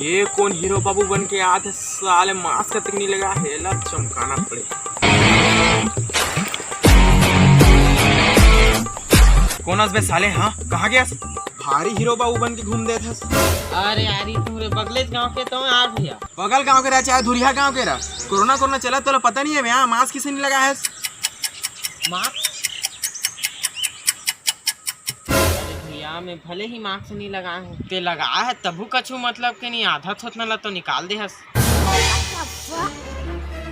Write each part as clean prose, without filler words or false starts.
ये कौन हीरो बाबू बन के आते साले, मास्क तक नहीं लगा है, ला चमकाना पड़े। कौन बे साले? हाँ कहाँ गया? भारी हीरो बाबू बन के घूम दे था। अरे यार तुम्हारे बगले गांव के तो यार भैया, बगल गांव के रहा चाहे धुरिया गांव के रहा, कोरोना चला तो पता नहीं है भैया, मास्क किसी ने लगा है? मास्क में भले ही मास्क नहीं लगाए हूँ, ते लगा है तबू कछु मतलब के नहीं, आधा थोतना ला तो निकाल दे हस।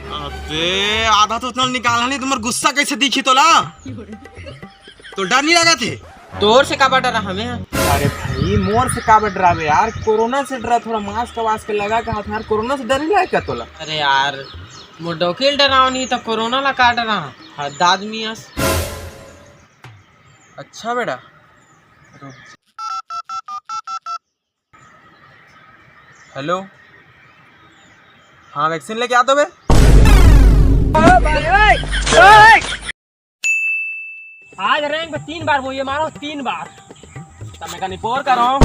अबे आधा थोतना निकाला नहीं, तुम्हारा गुस्सा कैसे दिखी तो ला? तो डर नहीं लगा थे? तोर से का डरा हमें? अरे भाई मोर से का डरा बे यार, कोरोना से डरा, थोड़ा मास्क वास्क लगा के हाथ यार, कोरोना से डर नहीं लगा क्या तोला? अरे यार मोडोकिल डराओ नहीं तो कोरोना ला का डरा हद आदमी हस। अच्छा बेटा, हेलो, हाँ वैक्सीन लेके आता बे। आज रैंक पे 3 बार वो ये मारो 3 बार, तब मैं कहीं पोर कर रहा हूँ।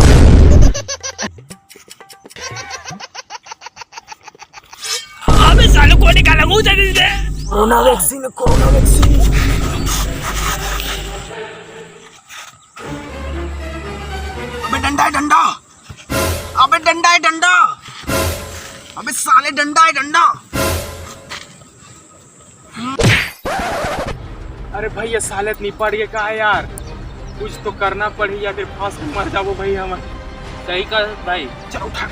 अबे सालों को निकाला मुंह जल्दी से। Corona vaccine, corona vaccine. अबे डंडा है डंडा, अबे डंडा है डंडा, अबे साले डंडा है डंडा। अरे भाई ये साले नहीं पड़ गए का है यार, कुछ तो करना पड़ी या फिर फांस के मर जाओ भाई हम। सही का भाई, चलो उठा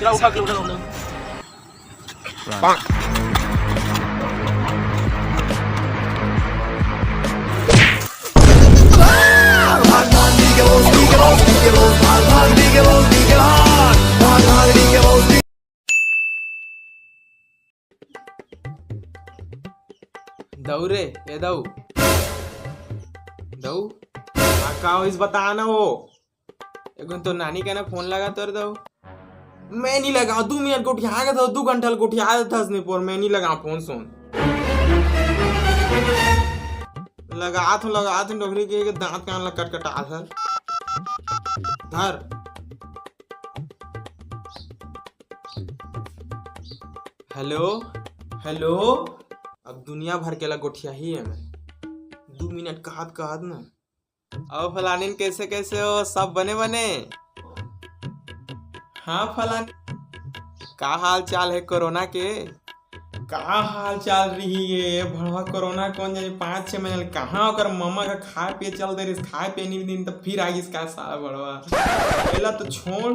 दऊ रे, ये दऊ दऊ का इस बताना हो, एक तो नानी का ना फोन लगा तो दऊ, मैं नहीं लगा 2 मिनट को उठा था, 2 घंटा को उठा था स्नीपर, मैं नहीं लगा फोन सुन लगा था डोगरी के दांत कान लग कटकटा था धर। हेलो हेलो, अब दुनिया भर के गोठिया ही है मैं, 2 मिनट कहत ना। अब फलानीन कैसे कैसे हो, सब बने बने? हाँ फलान, का हाल चाल है कोरोना के? का हाल चाल रही है भड़वा, कोरोना कौन जाने 5-6 महीने कहाँ होकर मम्मा का खाए पिए चल दे रही, खाए पिए नहीं दिन तब फिर आई इसका साला भड़वा। पहला तो छोड़,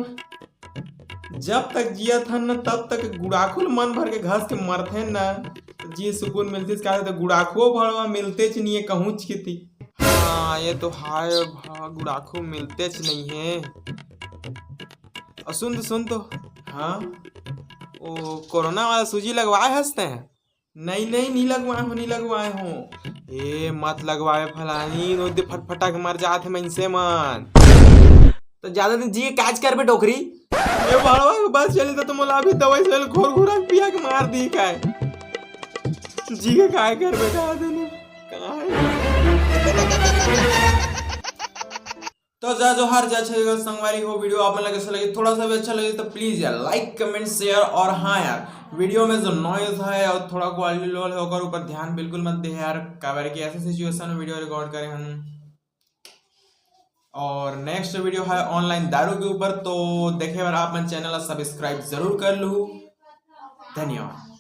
जब तक जिया था न तब तक गुड़ाखुल मन भर के घस के मरते न जी सुकून मिलती, तो गुड़ाखो भड़वा मिलते च नहीं है कहूँ की थी। हाँ ये तो हाय गुड़ाखो मिलते च नहीं है। और सुन तो हाँ, ओ कोरोना वाला सूजी लगवाए हंसते हैं? नहीं लगवाए हो, ए मत लगवाए फलानी, फटफटा के मर जाते मनसे मन, तो ज्यादा दिन जी काज कर बे डोकरी। ये भड़वा बस चली तो तुम अभी दवाई से घोर घोरा पिया के मार दी का जी के काय कर बेटा देने तो जा जो हर जा अच्छा संगवारी हो वीडियो आप लगे अच्छा लगे, थोड़ा सा भी अच्छा लगे तो प्लीज यार लाइक कमेंट शेयर, और हाँ यार वीडियो में जो नॉइज है और थोड़ा क्वालिटी लो होकर ऊपर ध्यान बिल्कुल मत दे यार, काबर की ऐसे सिचुएशन में वीडियो रिकॉर्ड करें हम। और नेक्स्ट वीडियो है ऑनलाइन दारू के ऊपर, तो देखे बार आप मेरे चैनल सब्सक्राइब जरूर कर लो। धन्यवाद।